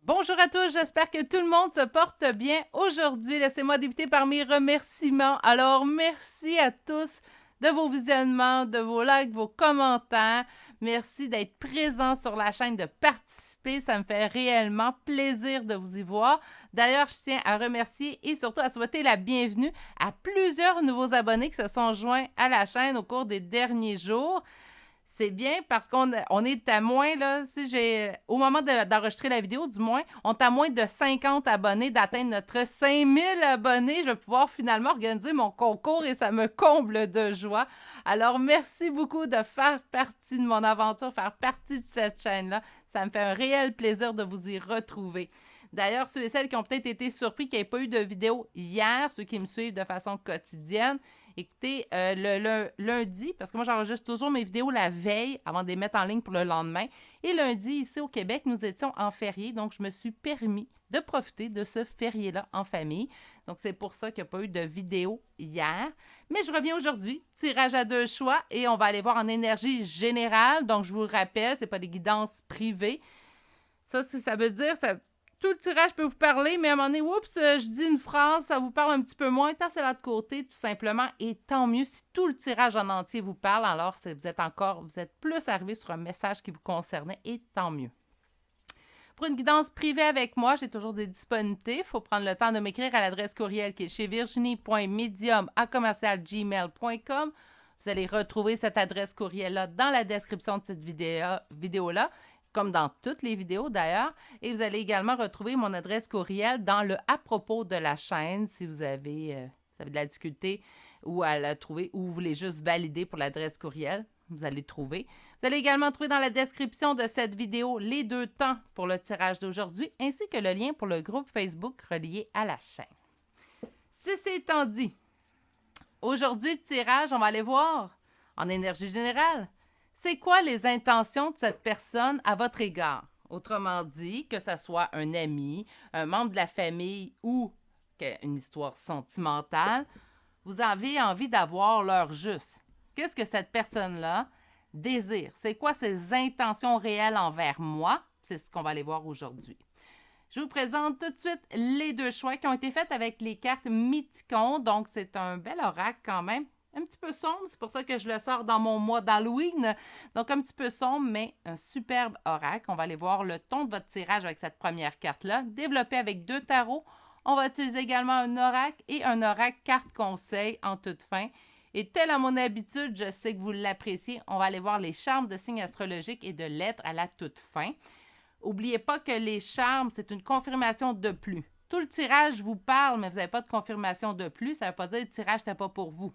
Bonjour à tous, j'espère que tout le monde se porte bien aujourd'hui. Laissez-moi débuter par mes remerciements. Alors, merci à tous de vos visionnements, de vos likes, vos commentaires. Merci d'être présents sur la chaîne, de participer. Ça me fait réellement plaisir de vous y voir. D'ailleurs, je tiens à remercier et surtout à souhaiter la bienvenue à plusieurs nouveaux abonnés qui se sont joints à la chaîne au cours des derniers jours. C'est bien parce qu'on est à moins, là, au moment d'enregistrer la vidéo, du moins, on est à moins de 50 abonnés d'atteindre notre 5000 abonnés. Je vais pouvoir finalement organiser mon concours et ça me comble de joie. Alors, merci beaucoup de faire partie de mon aventure, faire partie de cette chaîne-là. Ça me fait un réel plaisir de vous y retrouver. D'ailleurs, ceux et celles qui ont peut-être été surpris qu'il n'y ait pas eu de vidéo hier, ceux qui me suivent de façon quotidienne, écoutez, le lundi, parce que moi, j'enregistre toujours mes vidéos la veille avant de les mettre en ligne pour le lendemain. Et lundi, ici au Québec, nous étions en férié, donc je me suis permis de profiter de ce férié-là en famille. Donc, c'est pour ça qu'il n'y a pas eu de vidéo hier. Mais je reviens aujourd'hui, tirage à 2 choix, et on va aller voir en énergie générale. Donc, je vous le rappelle, ce n'est pas des guidances privées. Ça veut dire, tout le tirage peut vous parler, mais à un moment donné, oups, je dis une phrase, ça vous parle un petit peu moins, tant c'est là de côté, tout simplement. Et tant mieux si tout le tirage en entier vous parle, alors vous êtes plus arrivé sur un message qui vous concernait, et tant mieux. Pour une guidance privée avec moi, j'ai toujours des disponibilités. Il faut prendre le temps de m'écrire à l'adresse courriel qui est chez virginie.medium@gmail.com. Vous allez retrouver cette adresse courriel-là dans la description de cette vidéo-là, comme dans toutes les vidéos d'ailleurs. Et vous allez également retrouver mon adresse courriel dans le à propos de la chaîne si vous avez de la difficulté ou à la trouver ou vous voulez juste valider pour l'adresse courriel. Vous allez trouver. Vous allez également trouver dans la description de cette vidéo les 2 temps pour le tirage d'aujourd'hui ainsi que le lien pour le groupe Facebook relié à la chaîne. Ceci étant dit, aujourd'hui, le tirage, on va aller voir en énergie générale. C'est quoi les intentions de cette personne à votre égard? Autrement dit, que ce soit un ami, un membre de la famille ou une histoire sentimentale, vous avez envie d'avoir l'heure juste. Qu'est-ce que cette personne-là désire? C'est quoi ses intentions réelles envers moi? C'est ce qu'on va aller voir aujourd'hui. Je vous présente tout de suite les 2 choix qui ont été faits avec les cartes Mythicon. Donc, c'est un bel oracle quand même. Un petit peu sombre, c'est pour ça que je le sors dans mon mois d'Halloween. Donc, un petit peu sombre, mais un superbe oracle. On va aller voir le ton de votre tirage avec cette première carte-là. Développé avec 2 tarots. On va utiliser également un oracle et un oracle carte conseil en toute fin. Et tel à mon habitude, je sais que vous l'appréciez, on va aller voir les charmes de signes astrologiques et de lettres à la toute fin. N'oubliez pas que les charmes, c'est une confirmation de plus. Tout le tirage vous parle, mais vous n'avez pas de confirmation de plus. Ça ne veut pas dire que le tirage n'était pas pour vous.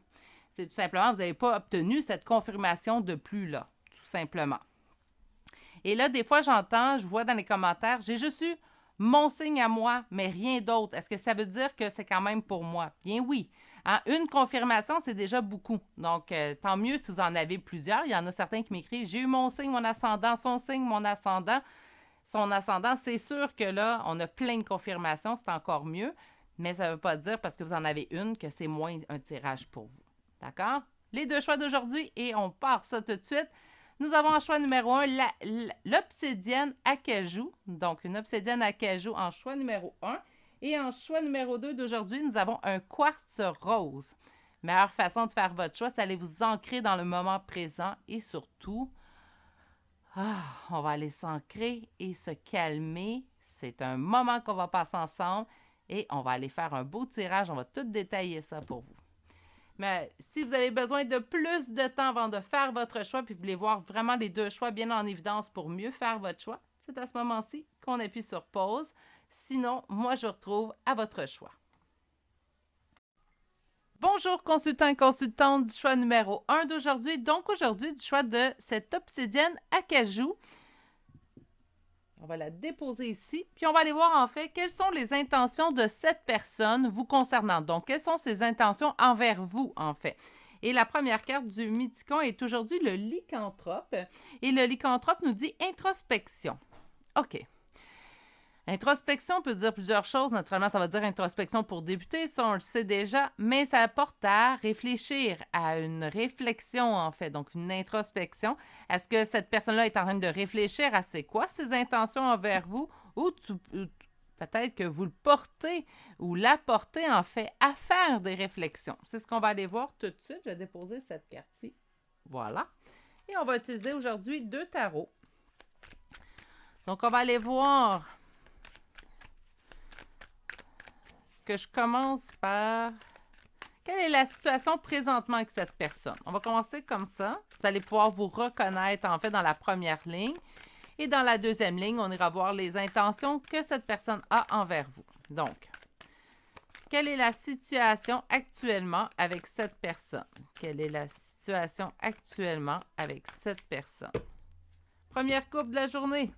C'est tout simplement que vous n'avez pas obtenu cette confirmation de plus-là, tout simplement. Et là, des fois, je vois dans les commentaires, j'ai juste eu mon signe à moi, mais rien d'autre. Est-ce que ça veut dire que c'est quand même pour moi? Bien oui. Hein? Une confirmation, c'est déjà beaucoup. Donc, tant mieux si vous en avez plusieurs. Il y en a certains qui m'écrivent, j'ai eu mon signe, mon ascendant, son signe, mon ascendant. Son ascendant, c'est sûr que là, on a plein de confirmations, c'est encore mieux. Mais ça ne veut pas dire, parce que vous en avez une, que c'est moins un tirage pour vous. D'accord? Les 2 choix d'aujourd'hui et on part ça tout de suite. Nous avons en choix numéro 1 l'obsidienne acajou. Donc, une obsidienne acajou en choix numéro 1. Et en choix numéro 2 d'aujourd'hui, nous avons un quartz rose. Meilleure façon de faire votre choix, c'est d'aller vous ancrer dans le moment présent et surtout, on va aller s'ancrer et se calmer. C'est un moment qu'on va passer ensemble et on va aller faire un beau tirage. On va tout détailler ça pour vous. Mais si vous avez besoin de plus de temps avant de faire votre choix, puis vous voulez voir vraiment les 2 choix bien en évidence pour mieux faire votre choix, c'est à ce moment-ci qu'on appuie sur pause. Sinon, moi, je vous retrouve à votre choix. Bonjour, consultant et consultante du choix numéro 1 d'aujourd'hui. Donc, aujourd'hui, du choix de cette obsidienne acajou. On va la déposer ici. Puis, on va aller voir, en fait, quelles sont les intentions de cette personne vous concernant. Donc, quelles sont ses intentions envers vous, en fait. Et la première carte du Mythicon est aujourd'hui le lycanthrope. Et le lycanthrope nous dit introspection. OK. Introspection peut dire plusieurs choses. Naturellement, ça va dire introspection pour débuter, ça on le sait déjà, mais ça apporte à réfléchir, à une réflexion en fait, donc une introspection. Est-ce que cette personne-là est en train de réfléchir à c'est quoi ses intentions envers vous ou peut-être que vous le portez ou la portez en fait à faire des réflexions. C'est ce qu'on va aller voir tout de suite. Je vais déposer cette carte-ci. Voilà. Et on va utiliser aujourd'hui 2 tarots. Donc, on va aller voir ce que je commence par... Quelle est la situation présentement avec cette personne? On va commencer comme ça. Vous allez pouvoir vous reconnaître en fait dans la première ligne. Et dans la deuxième ligne, on ira voir les intentions que cette personne a envers vous. Donc, quelle est la situation actuellement avec cette personne? Quelle est la situation actuellement avec cette personne? Première coupe de la journée.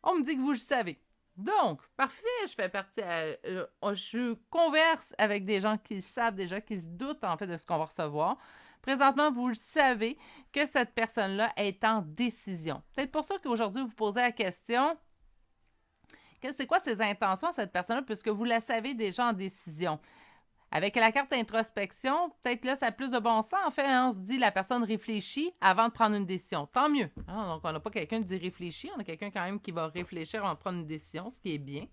On me dit que vous le savez. Donc, parfait, je fais partie... je converse avec des gens qui savent déjà, qui se doutent en fait de ce qu'on va recevoir. Présentement, vous le savez que cette personne-là est en décision. Peut-être pour ça qu'aujourd'hui, vous posez la question, c'est quoi ses intentions à cette personne-là, puisque vous la savez déjà en décision. Avec la carte introspection, peut-être là, ça a plus de bon sens. En fait, hein, on se dit la personne réfléchit avant de prendre une décision. Tant mieux. Hein? Donc, on n'a pas quelqu'un qui dit réfléchit. On a quelqu'un quand même qui va réfléchir avant de prendre une décision, ce qui est bien.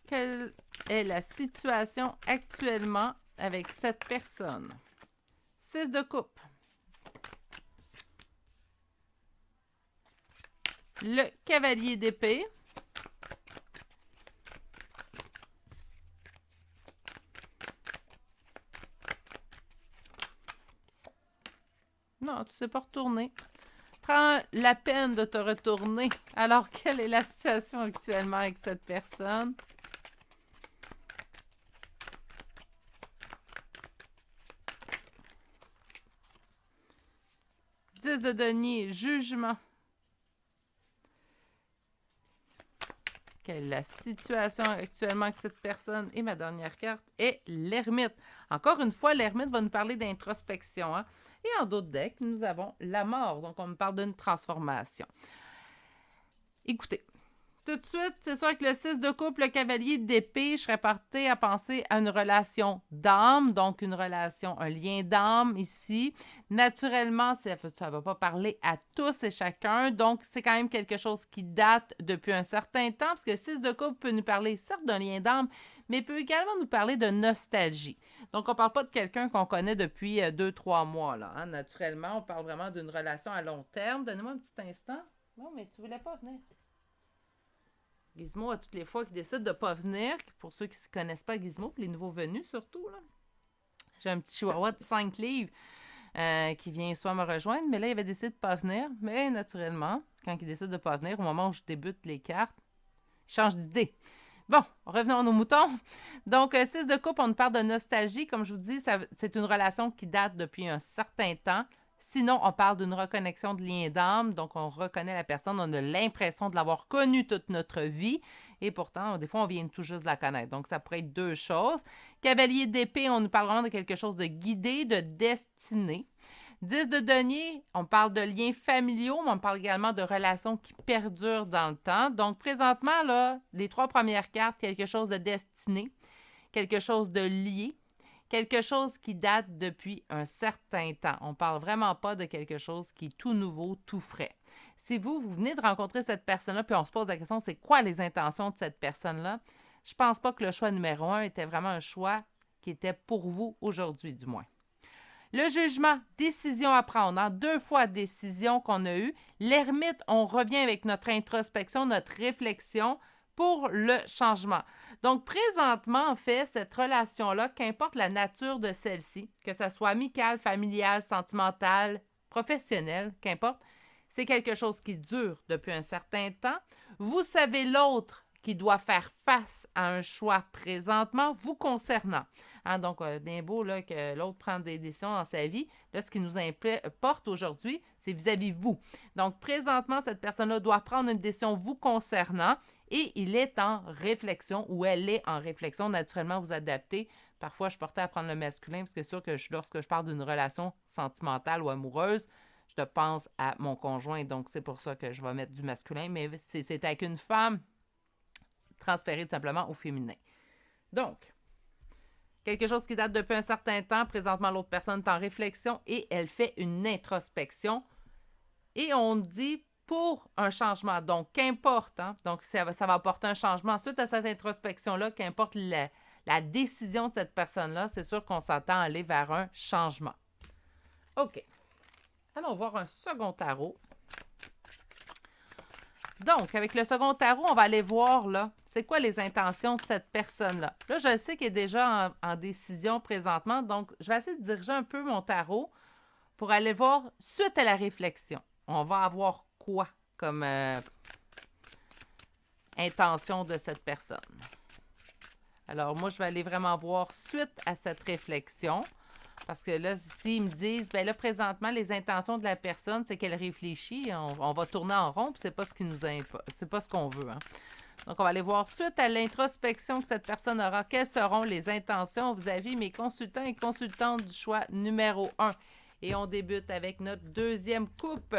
Quelle est la situation actuellement avec cette personne? 6 de coupe. Le cavalier d'épée. Non, tu ne sais pas retourner. Prends la peine de te retourner. Alors, quelle est la situation actuellement avec cette personne? Dix de denier, jugement. Quelle est la situation actuellement avec cette personne? Et ma dernière carte est l'ermite. Encore une fois, l'ermite va nous parler d'introspection. Hein? Et en d'autres decks, nous avons la mort. Donc, on me parle d'une transformation. Écoutez, tout de suite, c'est sûr que le 6 de coupe, le cavalier d'épée, je serais portée à penser à une relation d'âme, donc une relation, un lien d'âme ici. Naturellement, ça ne va pas parler à tous et chacun, donc c'est quand même quelque chose qui date depuis un certain temps, parce que le 6 de coupe peut nous parler certes d'un lien d'âme, mais peut également nous parler de nostalgie. Donc, on ne parle pas de quelqu'un qu'on connaît depuis 2-3 mois, là. Hein? Naturellement, on parle vraiment d'une relation à long terme. Donnez-moi un petit instant. Non, mais tu ne voulais pas venir. Gizmo, à toutes les fois qu'il décide de ne pas venir, pour ceux qui ne connaissent pas Gizmo, pour les nouveaux venus surtout, là. J'ai un petit chihuahua de 5 livres qui vient soit me rejoindre, mais là, il avait décidé de ne pas venir. Mais naturellement, quand il décide de ne pas venir, au moment où je débute les cartes, il change d'idée. Bon, revenons à nos moutons. Donc, 6 de coupe, on nous parle de nostalgie. Comme je vous dis, c'est une relation qui date depuis un certain temps. Sinon, on parle d'une reconnexion de lien d'âme. Donc, on reconnaît la personne, on a l'impression de l'avoir connue toute notre vie. Et pourtant, des fois, on vient tout juste de la connaître. Donc, ça pourrait être 2 choses. Cavalier d'épée, on nous parle vraiment de quelque chose de guidé, de destiné. 10 de denier, on parle de liens familiaux, mais on parle également de relations qui perdurent dans le temps. Donc, présentement, là, les 3 premières cartes, quelque chose de destiné, quelque chose de lié, quelque chose qui date depuis un certain temps. On ne parle vraiment pas de quelque chose qui est tout nouveau, tout frais. Si vous venez de rencontrer cette personne-là, puis on se pose la question, c'est quoi les intentions de cette personne-là? Je ne pense pas que le choix numéro 1 était vraiment un choix qui était pour vous aujourd'hui, du moins. Le jugement, décision à prendre. Hein? 2 fois décision qu'on a eue. L'ermite, on revient avec notre introspection, notre réflexion pour le changement. Donc, présentement, en fait, cette relation-là, qu'importe la nature de celle-ci, que ce soit amicale, familiale, sentimentale, professionnelle, qu'importe, c'est quelque chose qui dure depuis un certain temps. Vous savez l'autre qui doit faire face à un choix présentement vous concernant. Hein, donc, bien beau là, que l'autre prenne des décisions dans sa vie. Là, ce qui nous importe aujourd'hui, c'est vis-à-vis vous. Donc, présentement, cette personne-là doit prendre une décision vous concernant et il est en réflexion ou elle est en réflexion. Naturellement, vous adaptez. Parfois, je portais à prendre le masculin parce que c'est sûr que lorsque je parle d'une relation sentimentale ou amoureuse, je pense à mon conjoint. Donc, c'est pour ça que je vais mettre du masculin. Mais c'est avec une femme, transférée tout simplement au féminin. Donc, Quelque chose qui date depuis un certain temps. Présentement, l'autre personne est en réflexion et elle fait une introspection. Et on dit pour un changement. Donc, qu'importe, hein? Donc, ça va apporter un changement. Suite à cette introspection-là, qu'importe la décision de cette personne-là, c'est sûr qu'on s'attend à aller vers un changement. OK. Allons voir un second tarot. Donc, avec le second tarot, on va aller voir, là, c'est quoi les intentions de cette personne-là. Là, je sais qu'elle est déjà en décision présentement, donc je vais essayer de diriger un peu mon tarot pour aller voir, suite à la réflexion, on va avoir quoi comme intention de cette personne. Alors, moi, je vais aller vraiment voir suite à cette réflexion. Parce que là, s'ils me disent, bien là, présentement, les intentions de la personne, c'est qu'elle réfléchit, on va tourner en rond, puis c'est pas ce qui nous c'est pas ce qu'on veut. Hein. Donc, on va aller voir suite à l'introspection que cette personne aura, quelles seront les intentions vis-à-vis mes consultants et consultantes du choix numéro 1. Et on débute avec notre deuxième coupe.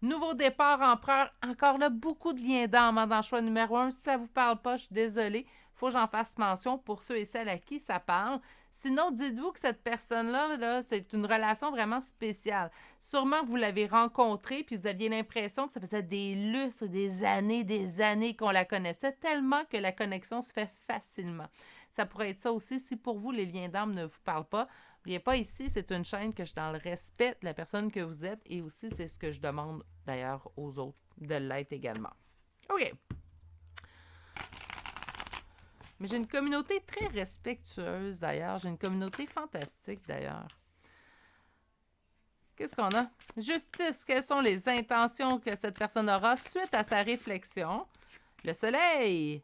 Nouveau départ, empereur. Encore là, beaucoup de liens d'âme dans le choix numéro 1. Si ça ne vous parle pas, je suis désolée. Il faut que j'en fasse mention pour ceux et celles à qui ça parle. Sinon, dites-vous que cette personne-là, là, c'est une relation vraiment spéciale. Sûrement que vous l'avez rencontrée, puis vous aviez l'impression que ça faisait des lustres, des années qu'on la connaissait, tellement que la connexion se fait facilement. Ça pourrait être ça aussi si pour vous, les liens d'âme ne vous parlent pas. N'oubliez pas ici, c'est une chaîne que je suis dans le respect de la personne que vous êtes et aussi c'est ce que je demande d'ailleurs aux autres de l'être également. OK. Mais j'ai une communauté très respectueuse d'ailleurs. J'ai une communauté fantastique d'ailleurs. Qu'est-ce qu'on a? Justice. Quelles sont les intentions que cette personne aura suite à sa réflexion? Le soleil.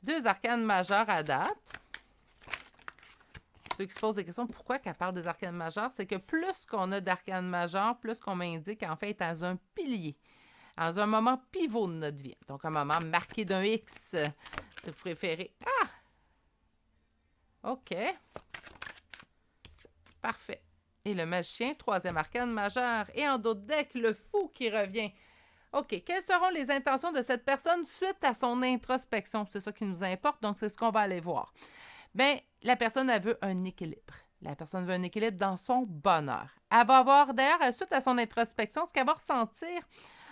2 arcanes majeures à date. Ceux qui se posent des questions, pourquoi qu'elle parle des arcanes majeures? C'est que plus qu'on a d'arcanes majeures, plus qu'on m'indique en fait dans un pilier, dans un moment pivot de notre vie. Donc un moment marqué d'un X, si vous préférez. Ah! OK. Parfait. Et le magicien, 3e arcane majeur. Et en d'autres decks, le fou qui revient. OK. Quelles seront les intentions de cette personne suite à son introspection? C'est ça qui nous importe, donc c'est ce qu'on va aller voir. Bien, la personne, elle veut un équilibre. La personne veut un équilibre dans son bonheur. Elle va avoir, d'ailleurs, suite à son introspection, ce qu'elle va ressentir,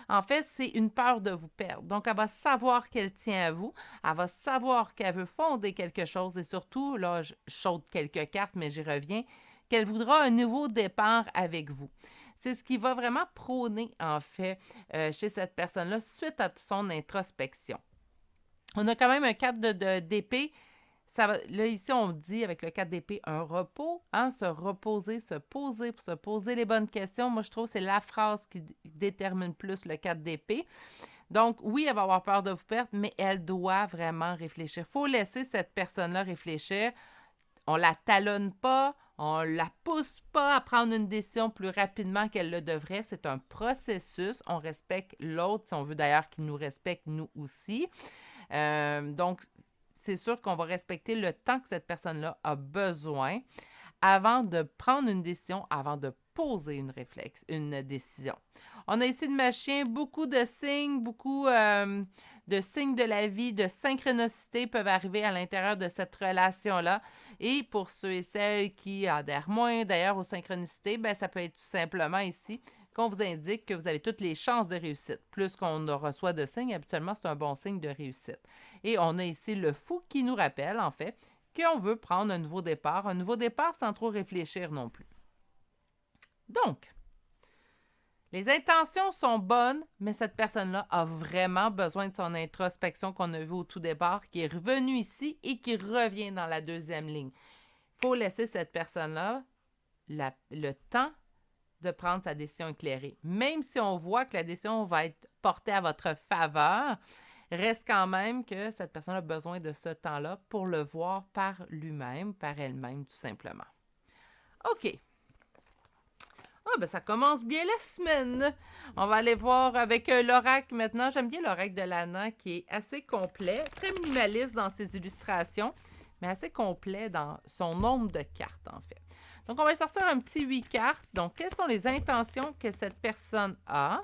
en fait, c'est une peur de vous perdre. Donc, elle va savoir qu'elle tient à vous. Elle va savoir qu'elle veut fonder quelque chose et surtout, là, je saute quelques cartes, mais j'y reviens, qu'elle voudra un nouveau départ avec vous. C'est ce qui va vraiment prôner, en fait, chez cette personne-là suite à son introspection. On a quand même un 4 d'épée. Là, ici, on dit avec le 4 d'épée un repos, hein, se reposer, se poser pour se poser les bonnes questions. Moi, je trouve que c'est la phrase qui détermine plus le 4 d'épée. Donc, oui, elle va avoir peur de vous perdre, mais elle doit vraiment réfléchir. Il faut laisser cette personne-là réfléchir. On ne la talonne pas, on ne la pousse pas à prendre une décision plus rapidement qu'elle le devrait. C'est un processus. On respecte l'autre, si on veut d'ailleurs qu'il nous respecte, nous aussi. Donc, c'est sûr qu'on va respecter le temps que cette personne-là a besoin avant de prendre une décision, avant de poser une décision. On a ici le magicien, beaucoup de signes, beaucoup de signes de la vie, de synchronicité peuvent arriver à l'intérieur de cette relation-là. Et pour ceux et celles qui adhèrent moins d'ailleurs aux synchronicités, bien, ça peut être tout simplement ici qu'on vous indique que vous avez toutes les chances de réussite. Plus qu'on reçoit de signes, habituellement, c'est un bon signe de réussite. Et on a ici le fou qui nous rappelle, en fait, qu'on veut prendre un nouveau départ sans trop réfléchir non plus. Donc, les intentions sont bonnes, mais cette personne-là a vraiment besoin de son introspection qu'on a vue au tout départ, qui est revenue ici et qui revient dans la deuxième ligne. Il faut laisser cette personne-là le temps de prendre sa décision éclairée. Même si on voit que la décision va être portée à votre faveur, reste quand même que cette personne a besoin de ce temps-là pour le voir par lui-même, par elle-même, tout simplement. OK. Ah, ben ça commence bien la semaine. On va aller voir avec l'oracle maintenant. J'aime bien l'oracle de Lana qui est assez complet, très minimaliste dans ses illustrations, mais assez complet dans son nombre de cartes, en fait. Donc, on va sortir un petit 8 cartes. Donc, quelles sont les intentions que cette personne a?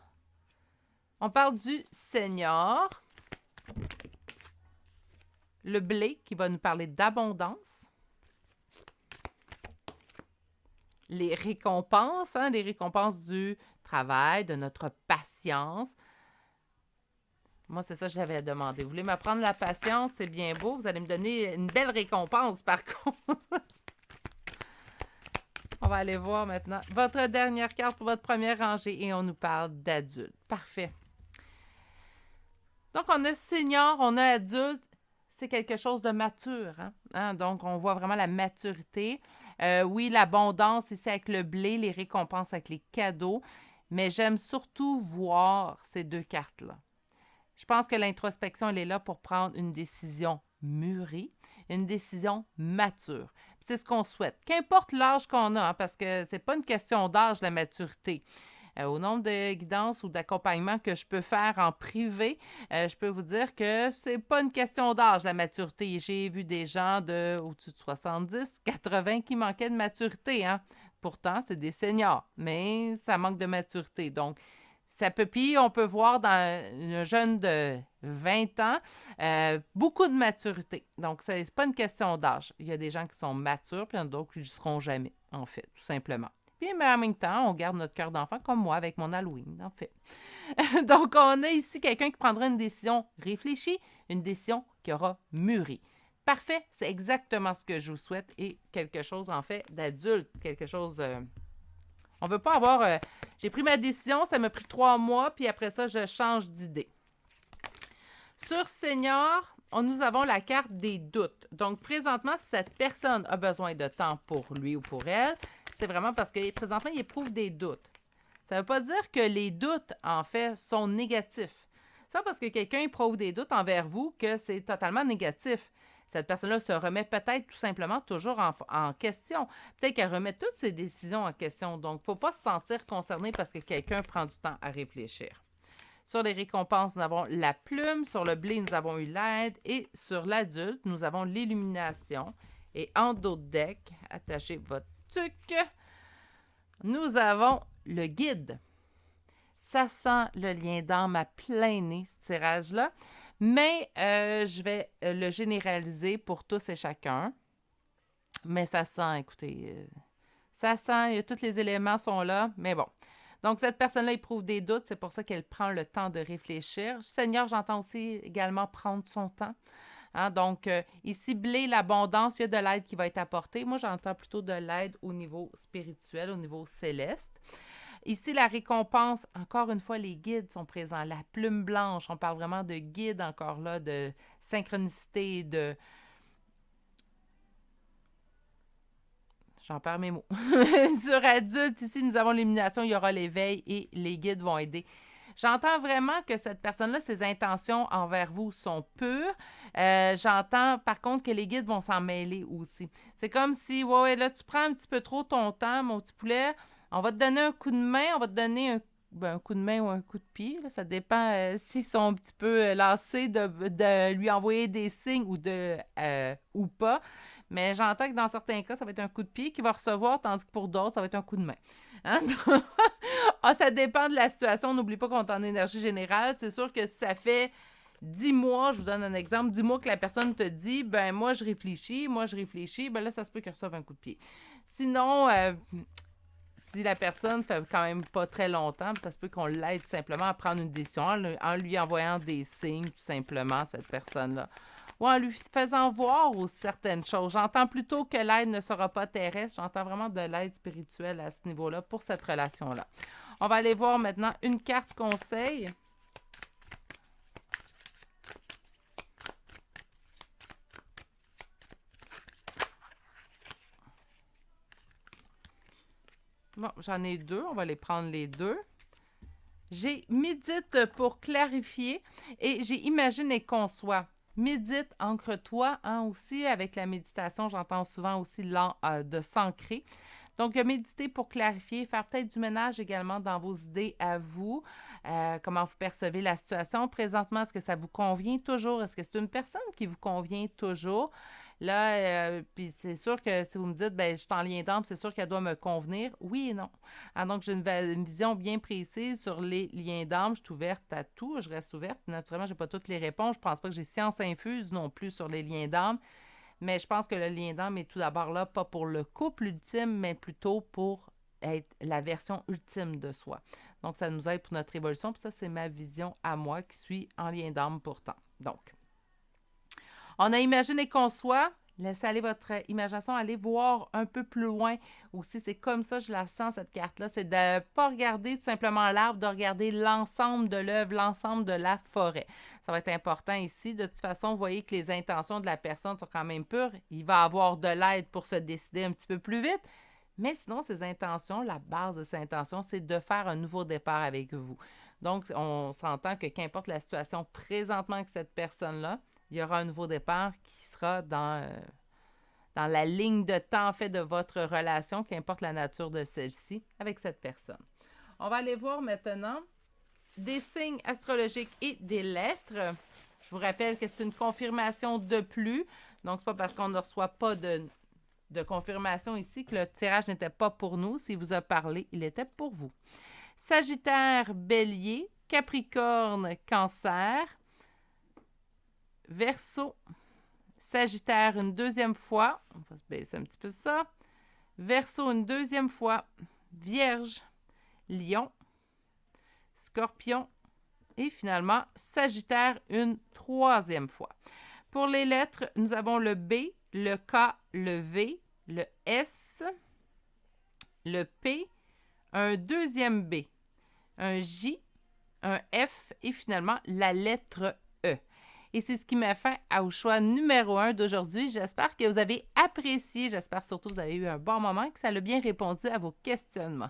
On parle du Seigneur. Le blé qui va nous parler d'abondance. les récompenses, hein, les récompenses du travail, de notre patience. Moi, c'est ça que je l'avais demandé. Vous voulez m'apprendre la patience? C'est bien beau. Vous allez me donner une belle récompense, par contre. On va aller voir maintenant votre dernière carte pour votre première rangée et on nous parle d'adulte. Parfait. Donc, on a senior, on a adulte. C'est quelque chose de mature. Donc, on voit vraiment la maturité. Oui, l'abondance ici avec le blé, les récompenses avec les cadeaux. Mais j'aime surtout voir ces deux cartes-là. Je pense que l'introspection, elle est là pour prendre une décision mûrie, une décision mature. C'est ce qu'on souhaite. Qu'importe l'âge qu'on a, parce que c'est pas une question d'âge, la maturité. Au nombre de guidances ou d'accompagnements que je peux faire en privé, je peux vous dire que c'est pas une question d'âge, la maturité. J'ai vu des gens de au-dessus de 70, 80 qui manquaient de maturité. Pourtant, c'est des seniors, mais ça manque de maturité. Donc, ça peut, puis on peut voir dans un jeune de 20 ans beaucoup de maturité. Donc, ce n'est pas une question d'âge. Il y a des gens qui sont matures, puis il y en a d'autres qui ne seront jamais, en fait, tout simplement. Puis, mais en même temps, on garde notre cœur d'enfant comme moi avec mon Halloween, en fait. Donc, on a ici quelqu'un qui prendra une décision réfléchie, une décision qui aura mûri. Parfait, c'est exactement ce que je vous souhaite et quelque chose, en fait, d'adulte, quelque chose... on ne veut pas avoir... j'ai pris ma décision, ça m'a pris 3 mois, puis après ça, je change d'idée. Sur Senior, nous avons la carte des doutes. Donc, présentement, si cette personne a besoin de temps pour lui ou pour elle, c'est vraiment parce que présentement, il éprouve des doutes. Ça ne veut pas dire que les doutes, en fait, sont négatifs. C'est pas parce que quelqu'un éprouve des doutes envers vous que c'est totalement négatif. Cette personne-là se remet peut-être tout simplement toujours en question. Peut-être qu'elle remet toutes ses décisions en question. Donc, il ne faut pas se sentir concerné parce que quelqu'un prend du temps à réfléchir. Sur les récompenses, nous avons la plume. Sur le blé, nous avons eu l'aide. Et sur l'adulte, nous avons l'illumination. Et en dos de deck, attachez votre tuque, nous avons le guide. Ça sent le lien d'âme à plein nez, ce tirage-là. Mais je vais le généraliser pour tous et chacun. Mais ça sent, écoutez, ça sent, tous les éléments sont là, mais bon. Donc, cette personne-là éprouve des doutes, c'est pour ça qu'elle prend le temps de réfléchir. Seigneur, j'entends aussi également prendre son temps. Donc, ici, blé, l'abondance, il y a de l'aide qui va être apportée. Moi, j'entends plutôt de l'aide au niveau spirituel, au niveau céleste. Ici, la récompense, encore une fois, les guides sont présents. La plume blanche, on parle vraiment de guide encore là, de synchronicité, de... J'en perds mes mots. Sur adulte, ici, nous avons l'élimination, il y aura l'éveil et les guides vont aider. J'entends vraiment que cette personne-là, ses intentions envers vous sont pures. J'entends par contre que les guides vont s'en mêler aussi. C'est comme si, ouais, là, tu prends un petit peu trop ton temps, mon petit poulet. On va te donner un coup de main, on va te donner un coup de main ou un coup de pied. Là, ça dépend s'ils sont un petit peu lassés de lui envoyer des signes ou pas. Mais j'entends que dans certains cas, ça va être un coup de pied qu'il va recevoir, tandis que pour d'autres, ça va être un coup de main. Ça dépend de la situation. N'oublie pas qu'on est en énergie générale. C'est sûr que si ça fait 10 mois, je vous donne un exemple, 10 mois que la personne te dit, ben moi je réfléchis, ben là, ça se peut qu'elle reçoive un coup de pied. Sinon, si la personne fait quand même pas très longtemps, ça se peut qu'on l'aide tout simplement à prendre une décision en lui envoyant des signes, tout simplement, cette personne-là. Ou en lui faisant voir aussi certaines choses. J'entends plutôt que l'aide ne sera pas terrestre. J'entends vraiment de l'aide spirituelle à ce niveau-là pour cette relation-là. On va aller voir maintenant une carte conseil. Bon, j'en ai 2. On va les prendre les 2. J'ai médite pour clarifier et j'ai imagine et conçoit. Médite, ancre-toi, aussi avec la méditation, j'entends souvent aussi de s'ancrer. Donc, méditer pour clarifier, faire peut-être du ménage également dans vos idées à vous, comment vous percevez la situation présentement, est-ce que ça vous convient toujours, est-ce que c'est une personne qui vous convient toujours? Là, puis c'est sûr que si vous me dites, ben je suis en lien d'âme, c'est sûr qu'elle doit me convenir. Oui et non. Donc, j'ai une vision bien précise sur les liens d'âme. Je suis ouverte à tout. Je reste ouverte. Naturellement, je n'ai pas toutes les réponses. Je ne pense pas que j'ai science infuse non plus sur les liens d'âme. Mais je pense que le lien d'âme est tout d'abord là, pas pour le couple ultime, mais plutôt pour être la version ultime de soi. Donc, ça nous aide pour notre évolution. Puis ça, c'est ma vision à moi qui suis en lien d'âme pourtant. Donc, on a imaginé qu'on soit. Laissez aller votre imagination, allez voir un peu plus loin aussi. C'est comme ça je la sens, cette carte-là. C'est de ne pas regarder tout simplement l'arbre, de regarder l'ensemble de l'œuvre, l'ensemble de la forêt. Ça va être important ici. De toute façon, vous voyez que les intentions de la personne sont quand même pures. Il va avoir de l'aide pour se décider un petit peu plus vite. Mais sinon, ses intentions, la base de ses intentions, c'est de faire un nouveau départ avec vous. Donc, on s'entend que qu'importe la situation présentement avec cette personne-là, il y aura un nouveau départ qui sera dans la ligne de temps en fait de votre relation, qu'importe la nature de celle-ci, avec cette personne. On va aller voir maintenant des signes astrologiques et des lettres. Je vous rappelle que c'est une confirmation de plus. Donc, c'est pas parce qu'on ne reçoit pas de confirmation ici que le tirage n'était pas pour nous. S'il vous a parlé, il était pour vous. Sagittaire, Bélier, Capricorne, Cancer, Verseau, Sagittaire une deuxième fois, on va se baisser un petit peu ça, Verseau une deuxième fois, Vierge, Lion, Scorpion et finalement Sagittaire une troisième fois. Pour les lettres, nous avons le B, le K, le V, le S, le P, un deuxième B, un J, un F et finalement la lettre E. Et c'est ce qui met fin au choix numéro 1 d'aujourd'hui. J'espère que vous avez apprécié. J'espère surtout que vous avez eu un bon moment et que ça a bien répondu à vos questionnements.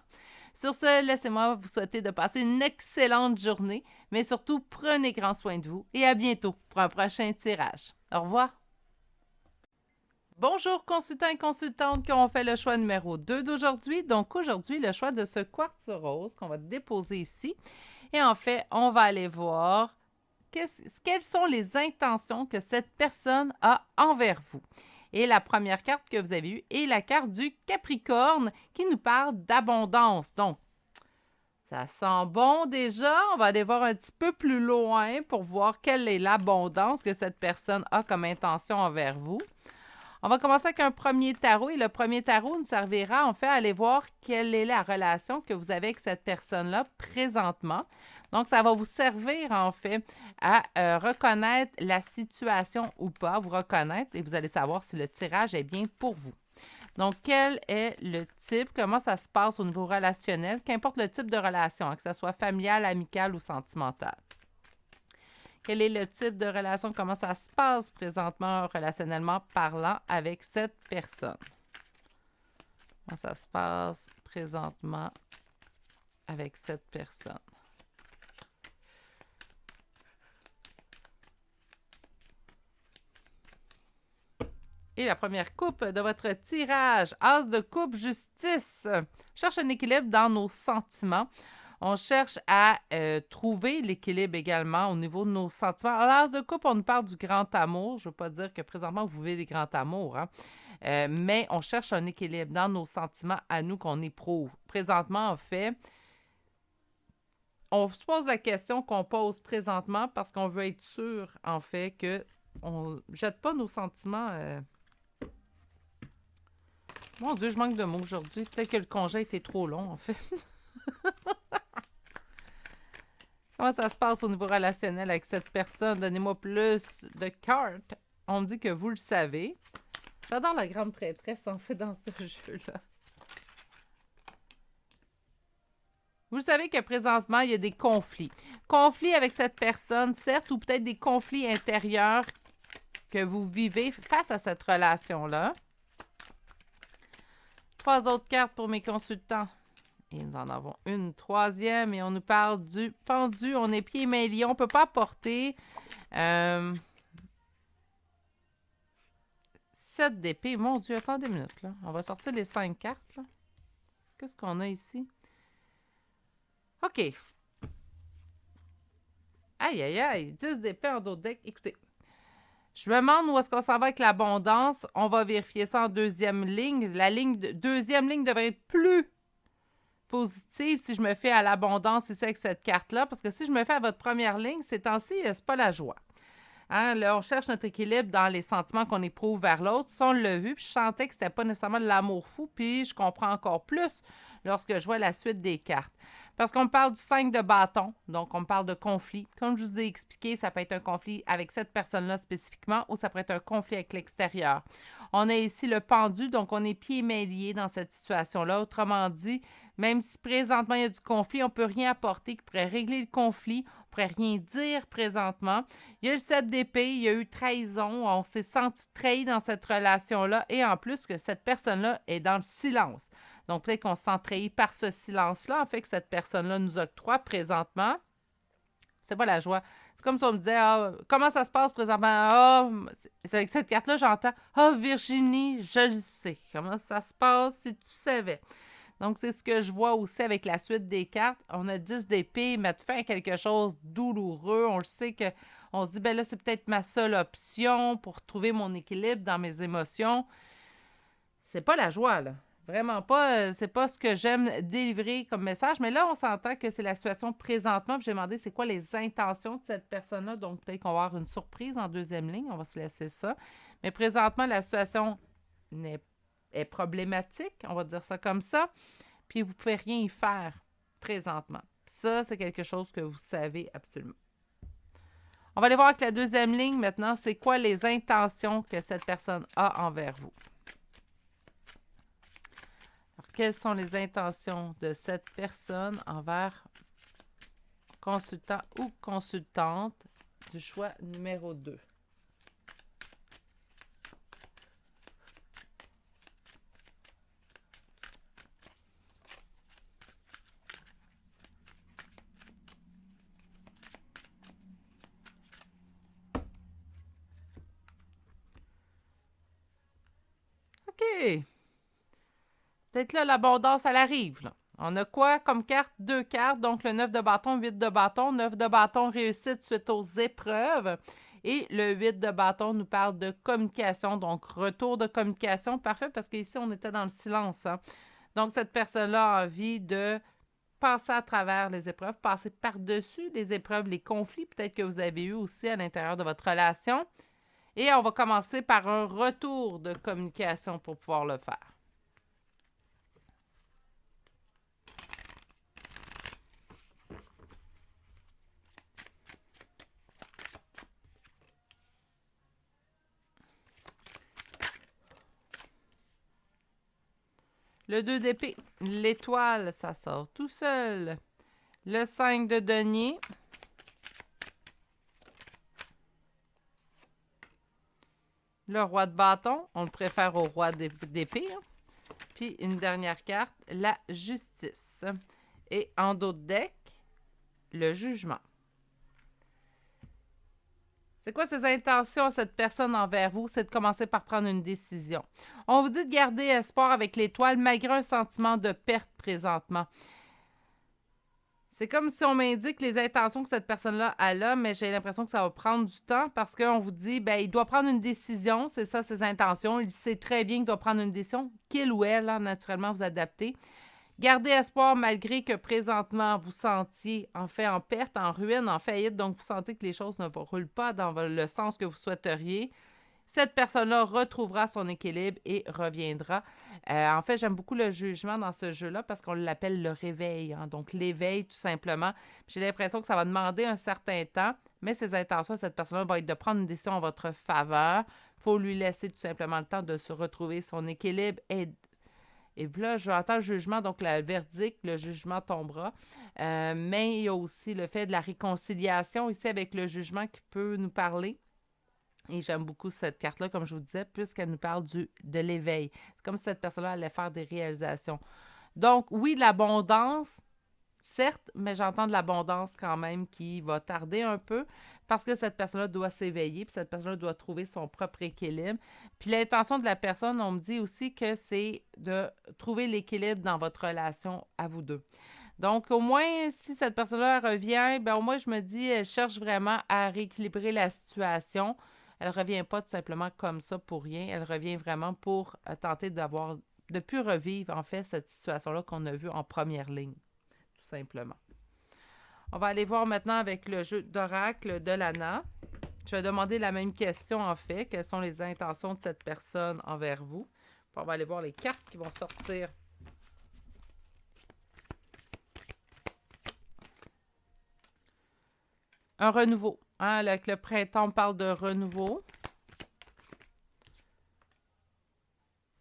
Sur ce, laissez-moi vous souhaiter de passer une excellente journée, mais surtout, prenez grand soin de vous et à bientôt pour un prochain tirage. Au revoir! Bonjour consultants et consultantes qui ont fait le choix numéro 2 d'aujourd'hui. Donc aujourd'hui, le choix de ce quartz rose qu'on va déposer ici. Et en fait, on va aller voir quelles sont les intentions que cette personne a envers vous. Et la première carte que vous avez eue est la carte du Capricorne qui nous parle d'abondance. Donc, ça sent bon déjà. On va aller voir un petit peu plus loin pour voir quelle est l'abondance que cette personne a comme intention envers vous. On va commencer avec un premier tarot et le premier tarot nous servira en fait à aller voir quelle est la relation que vous avez avec cette personne-là présentement. Donc, ça va vous servir en fait à reconnaître la situation ou pas, vous reconnaître et vous allez savoir si le tirage est bien pour vous. Donc, quel est le type, comment ça se passe au niveau relationnel, qu'importe le type de relation, que ce soit familial, amical ou sentimental. Quel est le type de relation, comment ça se passe présentement, relationnellement parlant, avec cette personne? Comment ça se passe présentement avec cette personne? Et la première coupe de votre tirage, As de coupe, justice. On cherche un équilibre dans nos sentiments. On cherche à trouver l'équilibre également au niveau de nos sentiments. À l'As de coupe, on nous parle du grand amour. Je ne veux pas dire que présentement, vous vivez les grands amours, hein? Mais on cherche un équilibre dans nos sentiments à nous qu'on éprouve. Présentement, en fait, on se pose la question qu'on pose présentement parce qu'on veut être sûr, en fait, qu'on ne jette pas nos sentiments... Mon Dieu, je manque de mots aujourd'hui. Peut-être que le congé était trop long, en fait. Comment ça se passe au niveau relationnel avec cette personne? Donnez-moi plus de cartes. On me dit que vous le savez. J'adore la grande prêtresse, en fait, dans ce jeu-là. Vous savez que présentement, il y a des conflits. Conflits avec cette personne, certes, ou peut-être des conflits intérieurs que vous vivez face à cette relation-là. 3 autres cartes pour mes consultants. Et nous en avons une troisième et on nous parle du pendu. On est pieds, mains liés. On ne peut pas porter 7 d'épée. Mon Dieu, attendez une minute. Là. On va sortir les 5 cartes. Là. Qu'est-ce qu'on a ici? OK. Aïe, aïe, aïe. 10 d'épée en dos de deck. Écoutez. Je me demande où est-ce qu'on s'en va avec l'abondance. On va vérifier ça en deuxième ligne. La deuxième ligne devrait être plus positive si je me fais à l'abondance ici avec cette carte-là. Parce que si je me fais à votre première ligne, ces temps-ci, c'est pas la joie. Hein, là, on cherche notre équilibre dans les sentiments qu'on éprouve vers l'autre. Ça, on l'a vu, puis je sentais que c'était pas nécessairement de l'amour fou, puis je comprends encore plus lorsque je vois la suite des cartes. Parce qu'on parle du 5 de bâton, donc on parle de conflit. Comme je vous ai expliqué, ça peut être un conflit avec cette personne-là spécifiquement ou ça peut être un conflit avec l'extérieur. On a ici le pendu, donc on est pieds et mains liés dans cette situation-là. Autrement dit, même si présentement il y a du conflit, on ne peut rien apporter qui pourrait régler le conflit, on ne pourrait rien dire présentement. Il y a le 7 d'épée, il y a eu trahison, on s'est senti trahi dans cette relation-là et en plus que cette personne-là est dans le silence. Donc, peut-être qu'on se sent trahi par ce silence-là, en fait, que cette personne-là nous octroie présentement. C'est pas la joie. C'est comme si on me disait, ah, comment ça se passe présentement? Ah, c'est avec cette carte-là, j'entends, ah, Virginie, je le sais. Comment ça se passe si tu savais? Donc, c'est ce que je vois aussi avec la suite des cartes. On a 10 d'épée, mettre fin à quelque chose de douloureux. On le sait que, on se dit, ben là, c'est peut-être ma seule option pour trouver mon équilibre dans mes émotions. C'est pas la joie, là. Vraiment pas, c'est pas ce que j'aime délivrer comme message, mais là, on s'entend que c'est la situation présentement. Puis j'ai demandé c'est quoi les intentions de cette personne-là. Donc, peut-être qu'on va avoir une surprise en deuxième ligne. On va se laisser ça. Mais présentement, la situation est problématique. On va dire ça comme ça. Puis vous ne pouvez rien y faire présentement. Ça, c'est quelque chose que vous savez absolument. On va aller voir avec la deuxième ligne maintenant. C'est quoi les intentions que cette personne a envers vous? Quelles sont les intentions de cette personne envers consultant ou consultante du choix numéro 2? OK. Peut-être là, l'abondance, elle arrive. Là. On a quoi comme carte? 2 cartes. Donc, le 9 de bâton, 8 de bâton. 9 de bâton, réussite suite aux épreuves. Et le 8 de bâton nous parle de communication. Donc, retour de communication. Parfait, parce qu'ici, on était dans le silence. Hein? Donc, cette personne-là a envie de passer à travers les épreuves, passer par-dessus les épreuves, les conflits peut-être que vous avez eu aussi à l'intérieur de votre relation. Et on va commencer par un retour de communication pour pouvoir le faire. Le 2 d'épée, l'étoile, ça sort tout seul. Le 5 de denier. Le roi de bâton, on le préfère au roi d'épée. Hein? Puis une dernière carte, la justice. Et en dos de deck, le jugement. C'est quoi ses intentions à cette personne envers vous? C'est de commencer par prendre une décision. On vous dit de garder espoir avec l'étoile malgré un sentiment de perte présentement. C'est comme si on m'indique les intentions que cette personne-là a là, mais j'ai l'impression que ça va prendre du temps parce qu'on vous dit, ben il doit prendre une décision, c'est ça ses intentions. Il sait très bien qu'il doit prendre une décision, qu'il ou elle, là, naturellement, vous adaptez. Gardez espoir malgré que présentement vous sentiez en fait en perte, en ruine, en faillite, donc vous sentez que les choses ne roulent pas dans le sens que vous souhaiteriez. Cette personne-là retrouvera son équilibre et reviendra. En fait, j'aime beaucoup le jugement dans ce jeu-là parce qu'on l'appelle le réveil. Hein? Donc, l'éveil, tout simplement. J'ai l'impression que ça va demander un certain temps, mais ses intentions, cette personne-là, va être de prendre une décision en votre faveur. Il faut lui laisser tout simplement le temps de se retrouver son équilibre et là, j'entends le jugement, donc le verdict, le jugement tombera. Mais il y a aussi le fait de la réconciliation ici avec le jugement qui peut nous parler. Et j'aime beaucoup cette carte-là, comme je vous disais, puisqu'elle nous parle de l'éveil. C'est comme si cette personne-là allait faire des réalisations. Donc, oui, de l'abondance, certes, mais j'entends de l'abondance quand même qui va tarder un peu parce que cette personne-là doit s'éveiller, puis cette personne-là doit trouver son propre équilibre. Puis l'intention de la personne, on me dit aussi que c'est de trouver l'équilibre dans votre relation à vous deux. Donc, au moins, si cette personne-là revient, bien, au moins, je me dis, elle cherche vraiment à rééquilibrer la situation. Elle ne revient pas tout simplement comme ça pour rien. Elle revient vraiment pour tenter de ne plus revivre, en fait, cette situation-là qu'on a vue en première ligne, tout simplement. On va aller voir maintenant avec le jeu d'oracle de Lana. Je vais demander la même question, en fait. Quelles sont les intentions de cette personne envers vous? Puis on va aller voir les cartes qui vont sortir. Un renouveau. Hein? Avec le printemps, on parle de renouveau.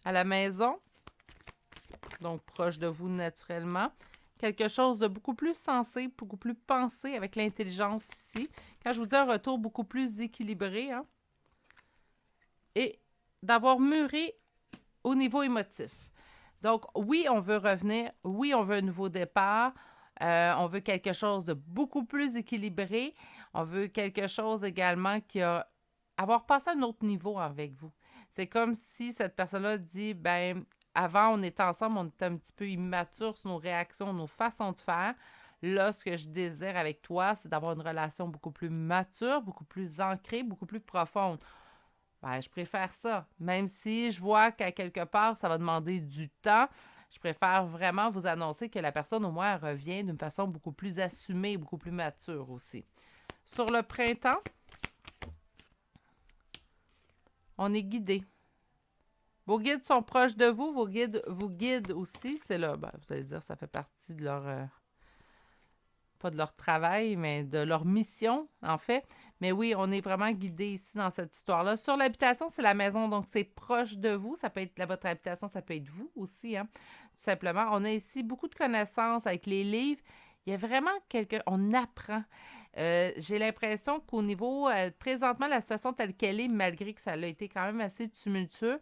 À la maison, donc proche de vous naturellement. Quelque chose de beaucoup plus sensé, beaucoup plus pensé avec l'intelligence ici. Quand je vous dis un retour beaucoup plus équilibré, hein? Et d'avoir mûri au niveau émotif. Donc, oui, on veut revenir. Oui, on veut un nouveau départ. On veut quelque chose de beaucoup plus équilibré. On veut quelque chose également qui a avoir passé à un autre niveau avec vous. C'est comme si cette personne-là dit, ben, avant, on était ensemble, on était un petit peu immature sur nos réactions, nos façons de faire. Là, ce que je désire avec toi, c'est d'avoir une relation beaucoup plus mature, beaucoup plus ancrée, beaucoup plus profonde. Ben, je préfère ça. Même si je vois qu'à quelque part, ça va demander du temps, je préfère vraiment vous annoncer que la personne, au moins, revient d'une façon beaucoup plus assumée, beaucoup plus mature aussi. Sur le printemps, on est guidé. Vos guides sont proches de vous, vos guides vous guident aussi. C'est là, ben, vous allez dire, ça fait partie de leur... pas de leur travail, mais de leur mission, en fait. Mais oui, on est vraiment guidé ici dans cette histoire-là. Sur l'habitation, c'est la maison, donc c'est proche de vous. Ça peut être votre habitation, ça peut être vous aussi, hein, tout simplement. On a ici beaucoup de connaissances avec les livres. Il y a vraiment on apprend. J'ai l'impression qu'au niveau, présentement, la situation telle qu'elle est, malgré que ça a été quand même assez tumultueux,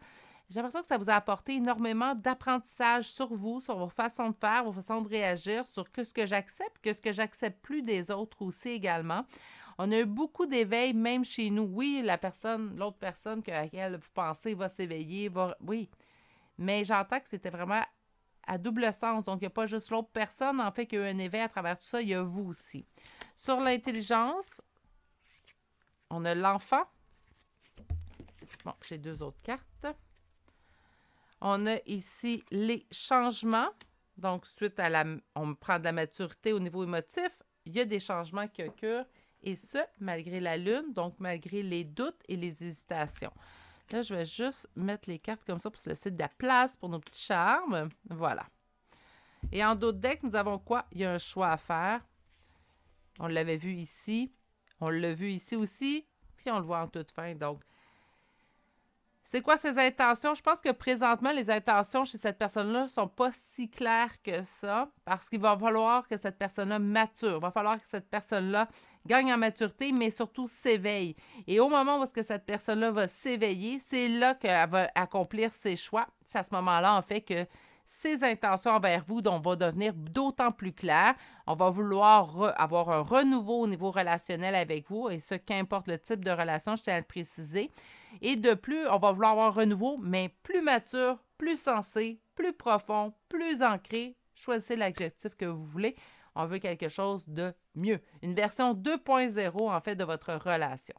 j'ai l'impression que ça vous a apporté énormément d'apprentissage sur vous, sur vos façons de faire, vos façons de réagir, sur ce que j'accepte, ce que j'accepte plus des autres aussi également. On a eu beaucoup d'éveil, même chez nous. Oui, l'autre personne à laquelle vous pensez va s'éveiller, oui. Mais j'entends que c'était vraiment à double sens. Donc, il n'y a pas juste l'autre personne, en fait, qui a eu un éveil à travers tout ça, il y a vous aussi. Sur l'intelligence, on a l'enfant. Bon, j'ai 2 autres cartes. On a ici les changements. Donc, on prend de la maturité au niveau émotif. Il y a des changements qui occurrent. Et ce, malgré la lune, donc malgré les doutes et les hésitations. Là, je vais juste mettre les cartes comme ça pour se laisser de la place pour nos petits charmes. Voilà. Et en dos de deck, nous avons quoi? Il y a un choix à faire. On l'avait vu ici. On l'a vu ici aussi. Puis on le voit en toute fin. Donc, c'est quoi ses intentions? Je pense que présentement, les intentions chez cette personne-là ne sont pas si claires que ça parce qu'il va falloir que cette personne-là mature. Il va falloir que cette personne-là gagne en maturité, mais surtout s'éveille. Et au moment où est-ce que cette personne-là va s'éveiller, c'est là qu'elle va accomplir ses choix. C'est à ce moment-là, en fait, que ses intentions envers vous vont devenir d'autant plus claires. On va vouloir avoir un renouveau au niveau relationnel avec vous, et ce, qu'importe le type de relation, je tiens à le préciser. Et de plus, on va vouloir avoir un renouveau, mais plus mature, plus sensé, plus profond, plus ancré. Choisissez l'adjectif que vous voulez. On veut quelque chose de mieux. Une version 2.0, en fait, de votre relation.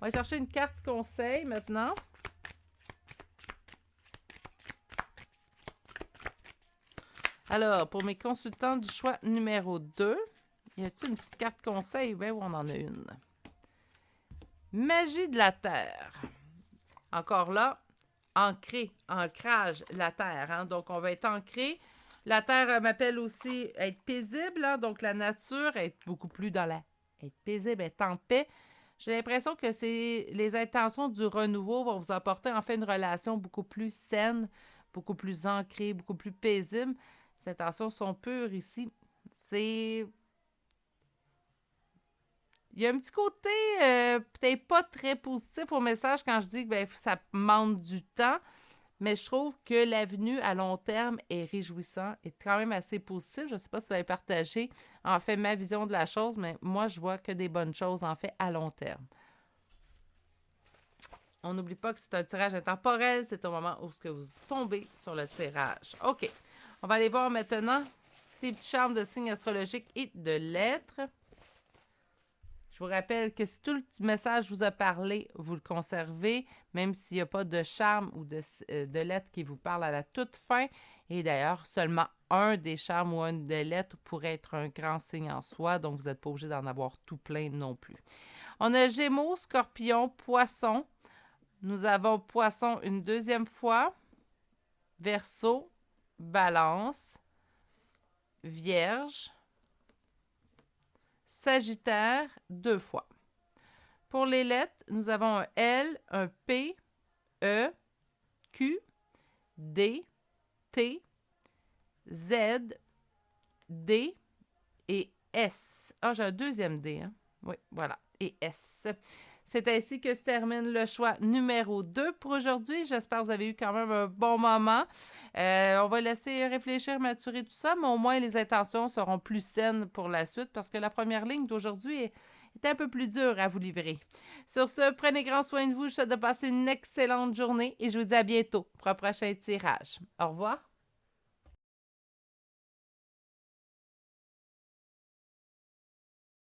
On va chercher une carte conseil maintenant. Alors, pour mes consultants du choix numéro 2, y a-t-il une petite carte conseil? Ben oui, on en a une. Magie de la Terre. Encore là, ancrage, la Terre. Hein? Donc, on va être ancré. La Terre m'appelle aussi être paisible. Hein? Donc, la nature, être beaucoup plus être paisible, être en paix. J'ai l'impression que les intentions du renouveau vont vous apporter en fait une relation beaucoup plus saine, beaucoup plus ancrée, beaucoup plus paisible. Ces intentions sont pures ici. Il y a un petit côté peut-être pas très positif au message quand je dis que ça demande du temps, mais je trouve que l'avenue à long terme est réjouissant, est quand même assez positif. Je ne sais pas si vous allez partager en fait ma vision de la chose, mais moi, je vois que des bonnes choses en fait à long terme. On n'oublie pas que c'est un tirage intemporel, c'est au moment où vous tombez sur le tirage. OK. On va aller voir maintenant les petits charmes de signes astrologiques et de lettres. Je vous rappelle que si tout le petit message vous a parlé, vous le conservez, même s'il n'y a pas de charme ou de lettres qui vous parle à la toute fin. Et d'ailleurs, seulement un des charmes ou une des lettres pourrait être un grand signe en soi, donc vous n'êtes pas obligé d'en avoir tout plein non plus. On a Gémeaux, Scorpion, Poisson. Nous avons Poisson une deuxième fois, Verseau, Balance, Vierge, Sagittaire, 2 fois. Pour les lettres, nous avons un L, un P, E, Q, D, T, Z, D et S. Ah, j'ai un deuxième D, hein? Oui, voilà. Et S. C'est ainsi que se termine le choix numéro 2 pour aujourd'hui. J'espère que vous avez eu quand même un bon moment. On va laisser réfléchir, maturer tout ça, mais au moins les intentions seront plus saines pour la suite parce que la première ligne d'aujourd'hui est un peu plus dure à vous livrer. Sur ce, prenez grand soin de vous. Je vous souhaite de passer une excellente journée et je vous dis à bientôt pour un prochain tirage. Au revoir.